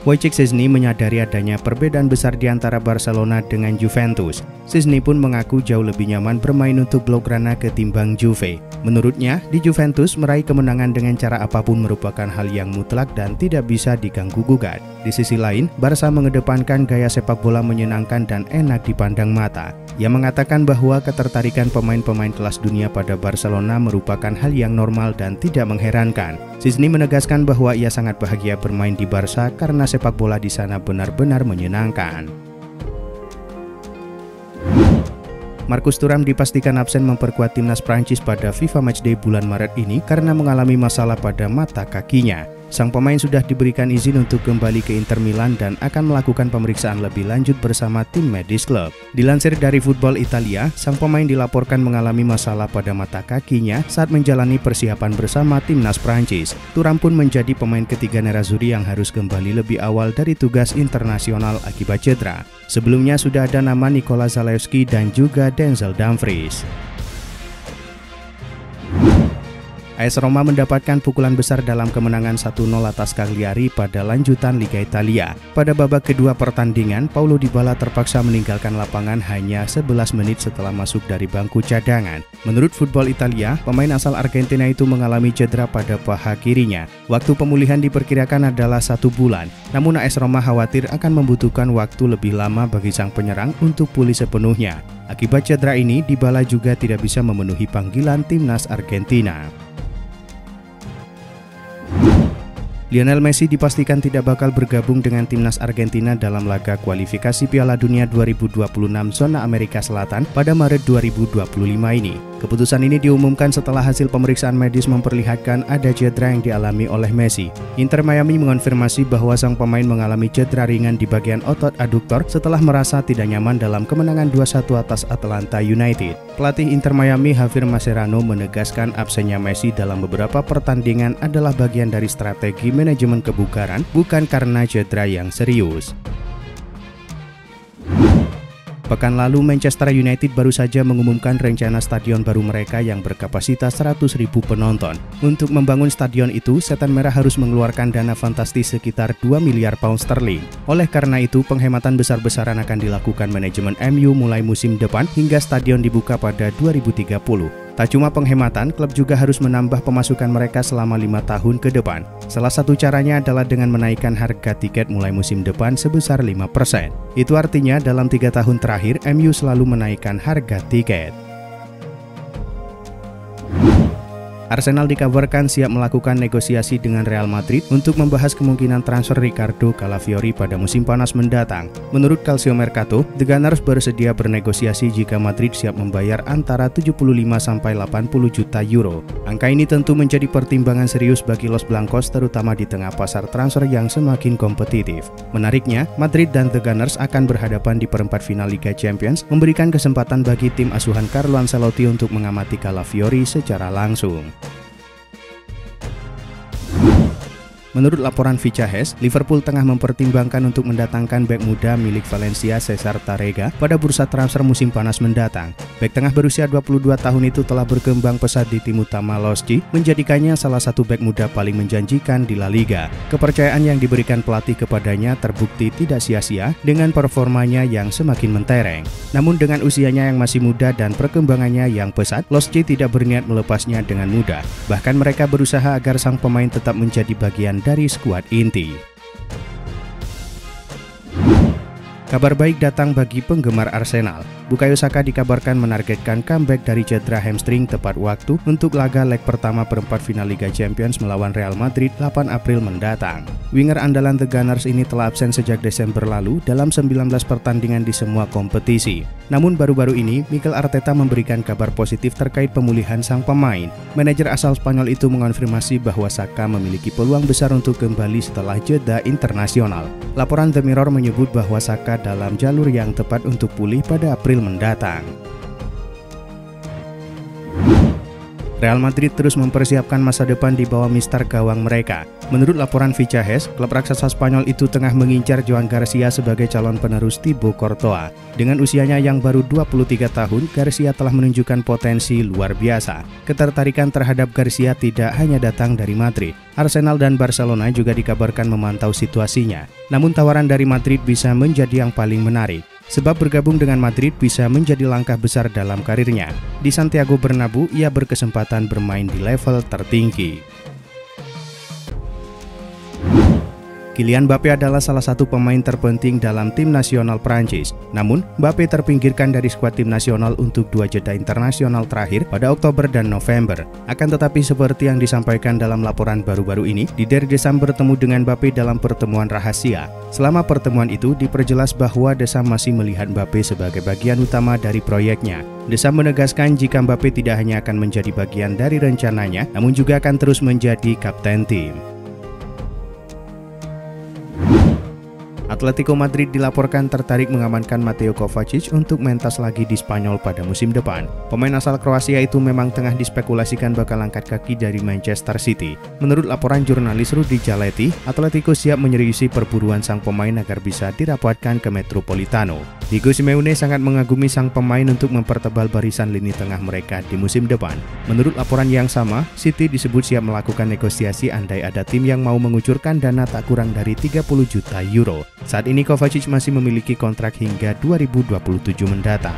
Wojciech Szczęsny menyadari adanya perbedaan besar di antara Barcelona dengan Juventus. Szczęsny pun mengaku jauh lebih nyaman bermain untuk Blaugrana ketimbang Juve. Menurutnya, di Juventus meraih kemenangan dengan cara apapun merupakan hal yang mutlak dan tidak bisa diganggu-gugat. Di sisi lain, Barca mengedepankan gaya sepak bola menyenangkan dan enak dipandang mata. Ia mengatakan bahwa ketertarikan pemain-pemain kelas dunia pada Barcelona merupakan hal yang normal dan tidak mengherankan. Szczęsny menegaskan bahwa ia sangat bahagia bermain di Barca karena sepak bola di sana benar-benar menyenangkan. Marcus Thuram dipastikan absen memperkuat timnas Prancis pada FIFA Matchday bulan Maret ini karena mengalami masalah pada mata kakinya. Sang pemain sudah diberikan izin untuk kembali ke Inter Milan dan akan melakukan pemeriksaan lebih lanjut bersama tim medis klub. Dilansir dari Football Italia, sang pemain dilaporkan mengalami masalah pada mata kakinya saat menjalani persiapan bersama timnas Prancis. Thuram pun menjadi pemain ketiga Nerazzurri yang harus kembali lebih awal dari tugas internasional akibat cedera. Sebelumnya sudah ada nama Nikola Zalewski dan juga Denzel Dumfries. AS Roma mendapatkan pukulan besar dalam kemenangan 1-0 atas Cagliari pada lanjutan Liga Italia. Pada babak kedua pertandingan, Paulo Dybala terpaksa meninggalkan lapangan hanya 11 menit setelah masuk dari bangku cadangan. Menurut Football Italia, pemain asal Argentina itu mengalami cedera pada paha kirinya. Waktu pemulihan diperkirakan adalah 1 bulan. Namun AS Roma khawatir akan membutuhkan waktu lebih lama bagi sang penyerang untuk pulih sepenuhnya. Akibat cedera ini, Dybala juga tidak bisa memenuhi panggilan timnas Argentina. Lionel Messi dipastikan tidak bakal bergabung dengan timnas Argentina dalam laga kualifikasi Piala Dunia 2026 zona Amerika Selatan pada Maret 2025 ini. Keputusan ini diumumkan setelah hasil pemeriksaan medis memperlihatkan ada cedera yang dialami oleh Messi. Inter Miami mengonfirmasi bahwa sang pemain mengalami cedera ringan di bagian otot aduktor setelah merasa tidak nyaman dalam kemenangan 2-1 atas Atlanta United. Pelatih Inter Miami Javier Mascherano menegaskan absennya Messi dalam beberapa pertandingan adalah bagian dari strategi manajemen kebugaran, bukan karena cedera yang serius. Pekan lalu, Manchester United baru saja mengumumkan rencana stadion baru mereka yang berkapasitas 100.000 penonton. Untuk membangun stadion itu, Setan Merah harus mengeluarkan dana fantastis sekitar 2 miliar pound sterling. Oleh karena itu, penghematan besar-besaran akan dilakukan manajemen MU mulai musim depan hingga stadion dibuka pada 2030. Tak cuma penghematan, klub juga harus menambah pemasukan mereka selama 5 tahun ke depan. Salah satu caranya adalah dengan menaikkan harga tiket mulai musim depan sebesar 5%. Itu artinya dalam 3 tahun terakhir, MU selalu menaikkan harga tiket. Arsenal dikabarkan siap melakukan negosiasi dengan Real Madrid untuk membahas kemungkinan transfer Ricardo Calafiori pada musim panas mendatang. Menurut Calcio Mercato, The Gunners bersedia bernegosiasi jika Madrid siap membayar antara 75–80 juta euro. Angka ini tentu menjadi pertimbangan serius bagi Los Blancos, terutama di tengah pasar transfer yang semakin kompetitif. Menariknya, Madrid dan The Gunners akan berhadapan di perempat final Liga Champions, memberikan kesempatan bagi tim asuhan Carlo Ancelotti untuk mengamati Calafiori secara langsung. Menurut laporan Fichajes, Liverpool tengah mempertimbangkan untuk mendatangkan bek muda milik Valencia Cesar Tárrega pada bursa transfer musim panas mendatang. Bek tengah berusia 22 tahun itu telah berkembang pesat di tim utama Losci, menjadikannya salah satu bek muda paling menjanjikan di La Liga. Kepercayaan yang diberikan pelatih kepadanya terbukti tidak sia-sia dengan performanya yang semakin mentereng. Namun dengan usianya yang masih muda dan perkembangannya yang pesat, Losci tidak berniat melepasnya dengan mudah. Bahkan mereka berusaha agar sang pemain tetap menjadi bagian dari skuad inti. Kabar baik datang bagi penggemar Arsenal. Bukayo Saka dikabarkan menargetkan comeback dari cedera hamstring tepat waktu untuk laga leg pertama perempat final Liga Champions melawan Real Madrid 8 April mendatang. Winger andalan The Gunners ini telah absen sejak Desember lalu dalam 19 pertandingan di semua kompetisi. Namun baru-baru ini, Mikel Arteta memberikan kabar positif terkait pemulihan sang pemain. Manajer asal Spanyol itu mengonfirmasi bahwa Saka memiliki peluang besar untuk kembali setelah jeda internasional. Laporan The Mirror menyebut bahwa Saka dalam jalur yang tepat untuk pulih pada April mendatang. Real Madrid terus mempersiapkan masa depan di bawah mister gawang mereka. Menurut laporan Vichahes, klub raksasa Spanyol itu tengah mengincar Joan Garcia sebagai calon penerus Thibaut Courtois. Dengan usianya yang baru 23 tahun, Garcia telah menunjukkan potensi luar biasa. Ketertarikan terhadap Garcia tidak hanya datang dari Madrid. Arsenal dan Barcelona juga dikabarkan memantau situasinya. Namun tawaran dari Madrid bisa menjadi yang paling menarik, sebab bergabung dengan Madrid bisa menjadi langkah besar dalam karirnya. Di Santiago Bernabeu, ia berkesempatan bermain di level tertinggi. Kylian Mbappé adalah salah satu pemain terpenting dalam tim nasional Prancis. Namun, Mbappé terpinggirkan dari skuad tim nasional untuk 2 jeda internasional terakhir pada Oktober dan November. Akan tetapi seperti yang disampaikan dalam laporan baru-baru ini, Didier Deschamps bertemu dengan Mbappé dalam pertemuan rahasia. Selama pertemuan itu, diperjelas bahwa Deschamps masih melihat Mbappé sebagai bagian utama dari proyeknya. Deschamps menegaskan jika Mbappé tidak hanya akan menjadi bagian dari rencananya, namun juga akan terus menjadi kapten tim. Atletico Madrid dilaporkan tertarik mengamankan Mateo Kovacic untuk mentas lagi di Spanyol pada musim depan. Pemain asal Kroasia itu memang tengah dispekulasikan bakal angkat kaki dari Manchester City. Menurut laporan jurnalis Rudy Jaletti, Atletico siap menyeriusi perburuan sang pemain agar bisa dirapatkan ke Metropolitano. Diego Simeone sangat mengagumi sang pemain untuk mempertebal barisan lini tengah mereka di musim depan. Menurut laporan yang sama, City disebut siap melakukan negosiasi andai ada tim yang mau mengucurkan dana tak kurang dari 30 juta euro. Saat ini Kovacic masih memiliki kontrak hingga 2027 mendatang.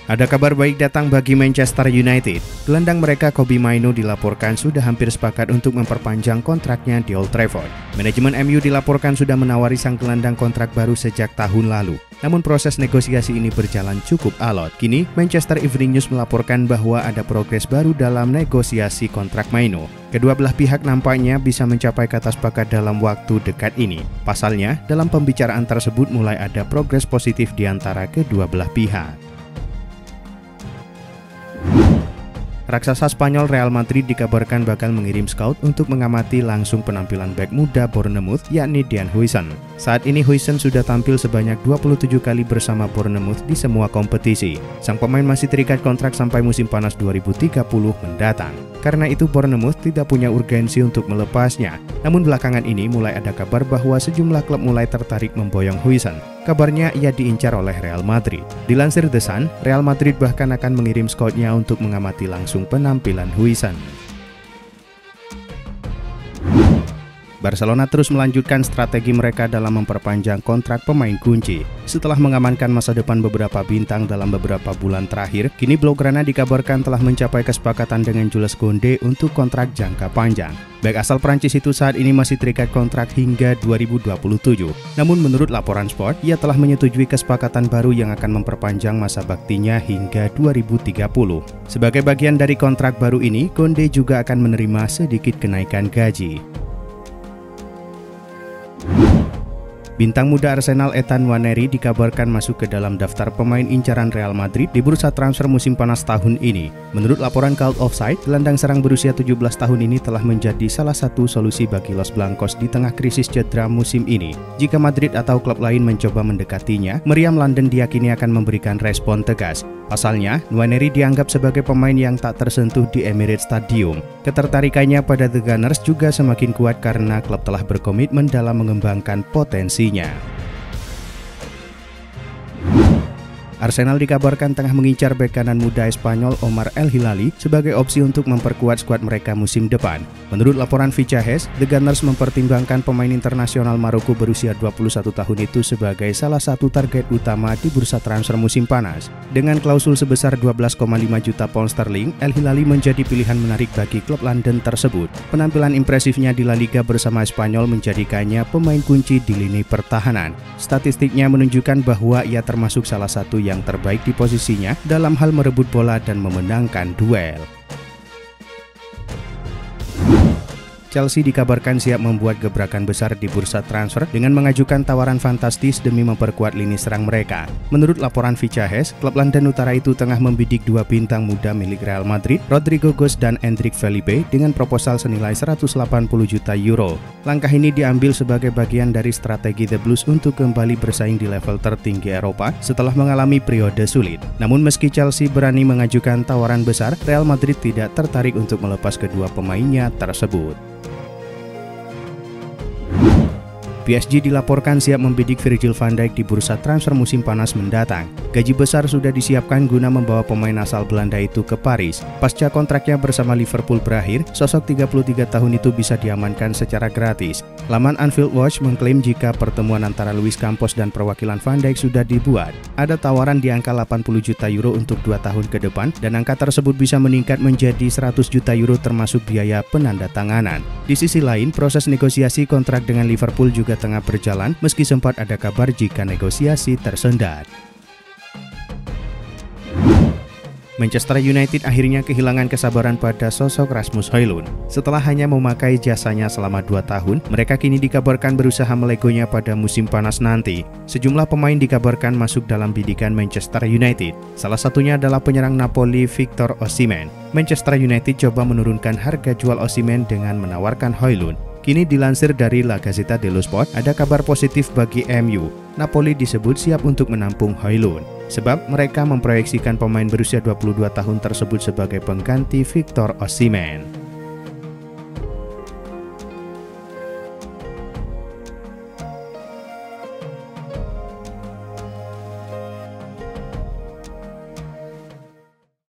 Ada kabar baik datang bagi Manchester United. Gelandang mereka Kobbie Mainoo dilaporkan sudah hampir sepakat untuk memperpanjang kontraknya di Old Trafford. Manajemen MU dilaporkan sudah menawari sang gelandang kontrak baru sejak tahun lalu. Namun proses negosiasi ini berjalan cukup alot. Kini, Manchester Evening News melaporkan bahwa ada progres baru dalam negosiasi kontrak Mainoo. Kedua belah pihak nampaknya bisa mencapai kata sepakat dalam waktu dekat ini. Pasalnya, dalam pembicaraan tersebut mulai ada progres positif di antara kedua belah pihak. Raksasa Spanyol Real Madrid dikabarkan bakal mengirim scout untuk mengamati langsung penampilan bek muda Bournemouth yakni Dean Huijsen. Saat ini Huijsen sudah tampil sebanyak 27 kali bersama Bournemouth di semua kompetisi. Sang pemain masih terikat kontrak sampai musim panas 2030 mendatang. Karena itu Bournemouth tidak punya urgensi untuk melepasnya. Namun belakangan ini mulai ada kabar bahwa sejumlah klub mulai tertarik memboyong Huijsen. Kabarnya ia diincar oleh Real Madrid. Dilansir The Sun, Real Madrid bahkan akan mengirim scoutnya untuk mengamati langsung penampilan Huijsen. Barcelona terus melanjutkan strategi mereka dalam memperpanjang kontrak pemain kunci. Setelah mengamankan masa depan beberapa bintang dalam beberapa bulan terakhir, kini Blaugrana dikabarkan telah mencapai kesepakatan dengan Jules Koundé untuk kontrak jangka panjang. Bek asal Prancis itu saat ini masih terikat kontrak hingga 2027. Namun menurut laporan Sport, ia telah menyetujui kesepakatan baru yang akan memperpanjang masa baktinya hingga 2030. Sebagai bagian dari kontrak baru ini, Koundé juga akan menerima sedikit kenaikan gaji. Bintang muda Arsenal Ethan Nwaneri dikabarkan masuk ke dalam daftar pemain incaran Real Madrid di bursa transfer musim panas tahun ini. Menurut laporan Cult Offside, gelandang serang berusia 17 tahun ini telah menjadi salah satu solusi bagi Los Blancos di tengah krisis cedera musim ini. Jika Madrid atau klub lain mencoba mendekatinya, meriam London diyakini akan memberikan respon tegas. Pasalnya, Nwaneri dianggap sebagai pemain yang tak tersentuh di Emirates Stadium. Ketertarikannya pada The Gunners juga semakin kuat karena klub telah berkomitmen dalam mengembangkan potensinya. Arsenal dikabarkan tengah mengincar bek kanan muda Spanyol Omar El Hilali sebagai opsi untuk memperkuat skuad mereka musim depan. Menurut laporan Vichahes, The Gunners mempertimbangkan pemain internasional Maroko berusia 21 tahun itu sebagai salah satu target utama di bursa transfer musim panas. Dengan klausul sebesar 12,5 juta pound sterling, El Hilali menjadi pilihan menarik bagi klub London tersebut. Penampilan impresifnya di La Liga bersama Spanyol menjadikannya pemain kunci di lini pertahanan. Statistiknya menunjukkan bahwa ia termasuk salah satu yang terbaik di posisinya dalam hal merebut bola dan memenangkan duel. Chelsea dikabarkan siap membuat gebrakan besar di bursa transfer dengan mengajukan tawaran fantastis demi memperkuat lini serang mereka. Menurut laporan Fichajes, klub London Utara itu tengah membidik dua bintang muda milik Real Madrid, Rodrigo Goes dan Endrick Felipe, dengan proposal senilai 180 juta euro. Langkah ini diambil sebagai bagian dari strategi The Blues untuk kembali bersaing di level tertinggi Eropa setelah mengalami periode sulit. Namun meski Chelsea berani mengajukan tawaran besar, Real Madrid tidak tertarik untuk melepas kedua pemainnya tersebut. PSG dilaporkan siap membidik Virgil van Dijk di bursa transfer musim panas mendatang. Gaji besar sudah disiapkan guna membawa pemain asal Belanda itu ke Paris. Pasca kontraknya bersama Liverpool berakhir, sosok 33 tahun itu bisa diamankan secara gratis. Laman Anfield Watch mengklaim jika pertemuan antara Luis Campos dan perwakilan Van Dijk sudah dibuat, ada tawaran di angka 80 juta euro untuk 2 tahun ke depan, dan angka tersebut bisa meningkat menjadi 100 juta euro termasuk biaya penandatanganan. Di sisi lain, proses negosiasi kontrak dengan Liverpool juga tengah berjalan meski sempat ada kabar jika negosiasi tersendat. Manchester United akhirnya kehilangan kesabaran pada sosok Rasmus Højlund. Setelah hanya memakai jasanya selama 2 tahun, mereka kini dikabarkan berusaha melegonya pada musim panas nanti. Sejumlah pemain dikabarkan masuk dalam bidikan Manchester United. Salah satunya adalah penyerang Napoli Victor Osimhen. Manchester United coba menurunkan harga jual Osimhen dengan menawarkan Højlund. Kini dilansir dari La Gazzetta dello Sport, ada kabar positif bagi MU. Napoli disebut siap untuk menampung Højlund, sebab mereka memproyeksikan pemain berusia 22 tahun tersebut sebagai pengganti Victor Osimhen.